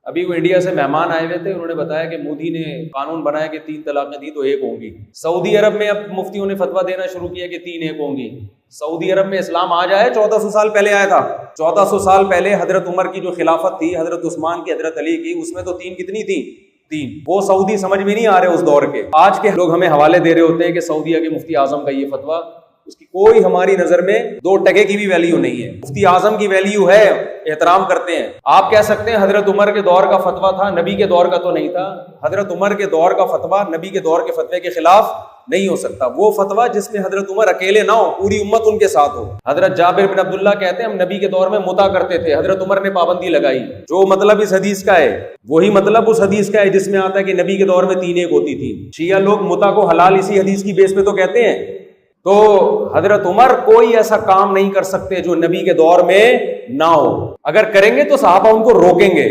अभी वो इंडिया से मेहमान आए हुए थे, उन्होंने बताया कि मोदी ने कानून बनाया कि 3 तलाकें दी तो 1 होंगी। सऊदी अरब में अब मुफ्तियों ने फतवा देना शुरू किया कि 3 1 होंगी। सऊदी अरब में इस्लाम आ जाए 1400 साल पहले आया था। 1400 साल पहले हजरत उमर की जो खिलाफत थी, हजरत उस्मान की, हजरत अली की, उसमें तो 3 कितनी थी? 3। वो सऊदी समझ में नहीं आ रहे उस दौर के। आज के लोग हमें हवाले दे रहे होते हैं कि सऊदीया के मुफ्ती आजम का ये फतवा, उसकी कोई हमारी नजर में 2 टके की भी वैल्यू नहीं है। मुफ्ती आजम की वैल्यू है, एहतराम करते हैं। आप कह सकते हैं हजरत उमर के दौर का फतवा था, नबी के दौर का तो नहीं था। हजरत उमर के दौर का फतवा नबी के दौर के फतवे के खिलाफ नहीं हो सकता। वो फतवा जिसमें हजरत उमर अकेले ना हो, पूरी उम्मत उनके साथ हो। हजरत जाबिर बिन अब्दुल्ला कहते हैं हम नबी के दौर में मुता करते थे, हजरत उमर ने पाबंदी लगाई। जो मतलब इस हदीस का है वही मतलब उस हदीस का है जिसमें आता है कि नबी के दौर में 3 1 होती थी। शिया लोग मुता को हलाल इसी हदीस की बेस पे तो कहते हैं। तो हजरत उमर कोई ऐसा काम नहीं कर सकते जो नबी के दौर में ना हो। अगर करेंगे तो सहाबा उनको रोकेंगे।